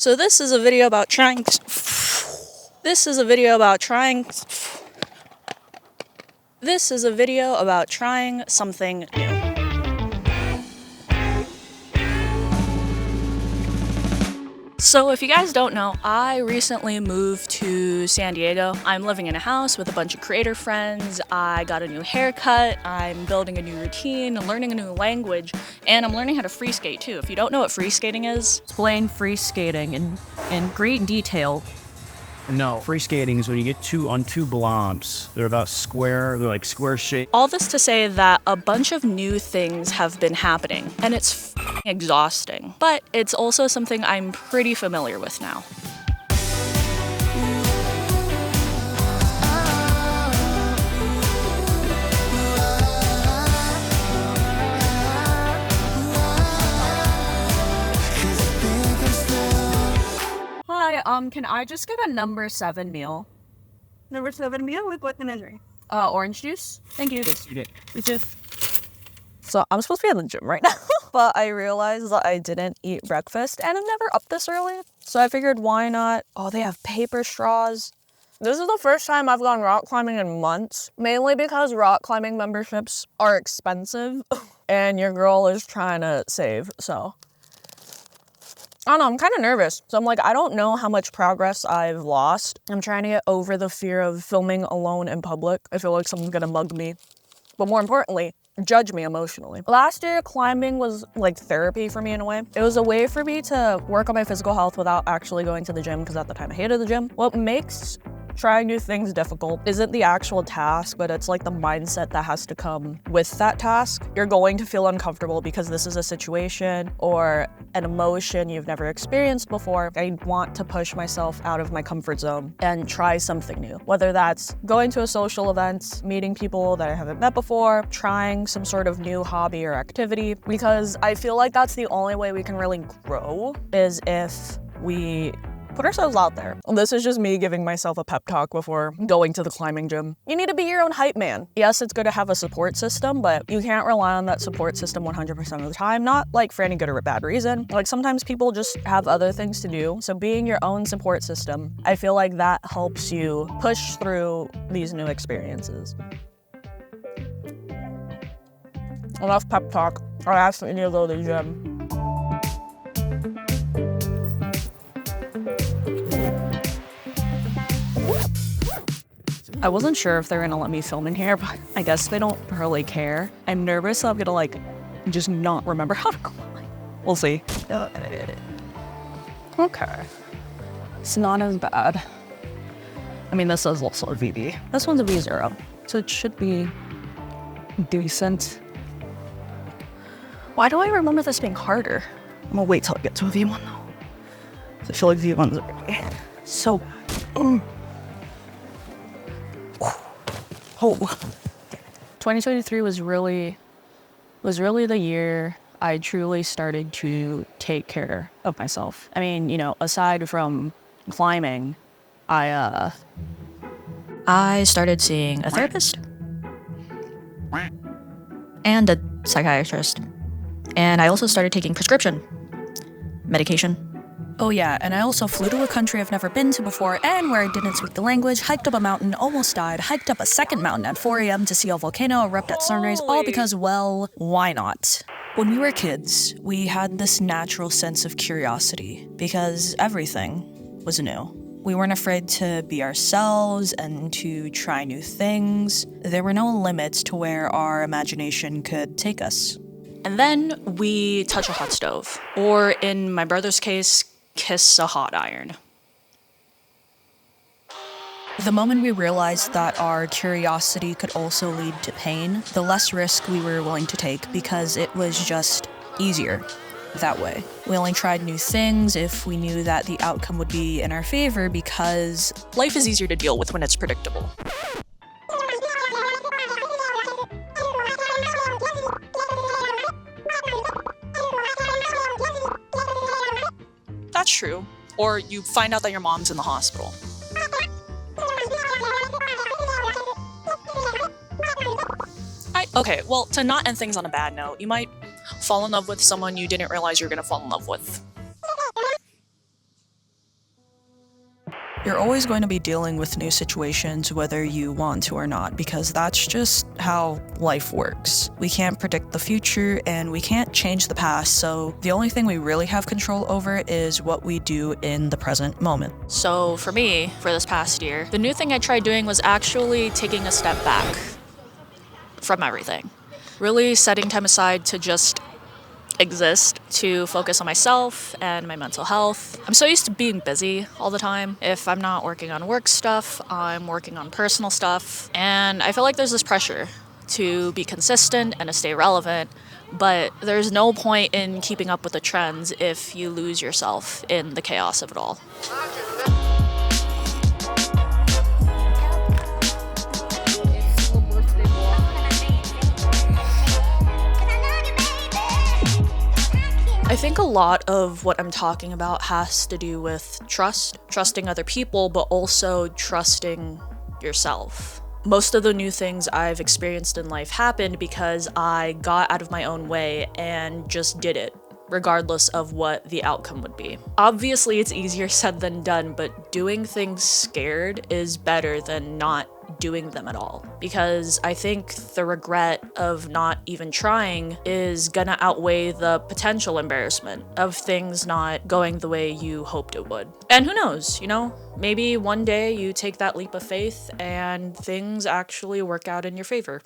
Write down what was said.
So this is a video about trying something new. So if you guys don't know, I recently moved to San Diego. I'm living in a house with a bunch of creator friends. I got a new haircut. I'm building a new routine, learning a new language, and I'm learning how to free skate too. If you don't know what free skating is, Explain free skating in great detail. No, free skating is when you get on two blobs. They're square shaped. all this to say that a bunch of new things have been happening, and it's exhausting. But it's also something I'm pretty familiar with now. Hi, can I just get a number 7 meal? Number 7 meal with what commentary? Orange juice? Thank you. Yes, you did. So I'm supposed to be in the gym right now, but I realized that I didn't eat breakfast, and I'm never up this early. So I figured, why not? Oh, they have paper straws. This is the first time I've gone rock climbing in months, mainly because rock climbing memberships are expensive, and your girl is trying to save, so. I don't know, I'm kind of nervous. So I'm like, I don't know how much progress I've lost. I'm trying to get over the fear of filming alone in public. I feel like someone's gonna mug me. But more importantly, judge me emotionally. Last year, climbing was like therapy for me in a way. It was a way for me to work on my physical health without actually going to the gym, because at the time I hated the gym. What makes trying new things difficult isn't the actual task, but it's like the mindset that has to come with that task. You're going to feel uncomfortable because this is a situation or an emotion you've never experienced before. I want to push myself out of my comfort zone and try something new, whether that's going to a social event, meeting people that I haven't met before, trying some sort of new hobby or activity, because I feel like that's the only way we can really grow, is if we put ourselves out there. This is just me giving myself a pep talk before going to the climbing gym. You need to be your own hype man. Yes, it's good to have a support system, but you can't rely on that support system 100% of the time, not like for any good or bad reason. Like sometimes people just have other things to do. So being your own support system, I feel like that helps you push through these new experiences. Enough pep talk. I actually need to go to the gym. I wasn't sure if they're gonna let me film in here, but I guess they don't really care. I'm nervous, so I'm gonna like just not remember how to climb. We'll see. Okay. It's not as bad. I mean, this is also a VB. This one's a V0, so it should be decent. Why do I remember this being harder? I'm gonna wait till I get to a V1 though. I feel like V1s are really so bad. Oh, 2023 was really the year I truly started to take care of myself. I mean, you know, aside from climbing, I started seeing a therapist and a psychiatrist, and I also started taking prescription medication. Oh yeah, and I also flew to a country I've never been to before and where I didn't speak the language, hiked up a mountain, almost died, hiked up a second mountain at 4 a.m. to see a volcano erupt at sunrise, all because, well, why not? When we were kids, we had this natural sense of curiosity because everything was new. We weren't afraid to be ourselves and to try new things. There were no limits to where our imagination could take us. And then we touch a hot stove, or in my brother's case, kiss a hot iron. The moment we realized that our curiosity could also lead to pain, the less risk we were willing to take because it was just easier that way. We only tried new things if we knew that the outcome would be in our favor because life is easier to deal with when it's predictable. That's true. Or you find out that your mom's in the hospital. Okay, well, to not end things on a bad note, you might fall in love with someone you didn't realize you were gonna fall in love with. You're always going to be dealing with new situations whether you want to or not, because that's just how life works. We can't predict the future and we can't change the past, so the only thing we really have control over is what we do in the present moment. So for me, for this past year, the new thing I tried doing was actually taking a step back from everything. Really setting time aside to just exist, to focus on myself and my mental health. I'm so used to being busy all the time. If I'm not working on work stuff, I'm working on personal stuff. And I feel like there's this pressure to be consistent and to stay relevant, but there's no point in keeping up with the trends if you lose yourself in the chaos of it all. I think a lot of what I'm talking about has to do with trust, trusting other people, but also trusting yourself. Most of the new things I've experienced in life happened because I got out of my own way and just did it, regardless of what the outcome would be. Obviously, it's easier said than done, but doing things scared is better than not doing them at all, because I think the regret of not even trying is gonna outweigh the potential embarrassment of things not going the way you hoped it would. And who knows, you know, maybe one day you take that leap of faith and things actually work out in your favor.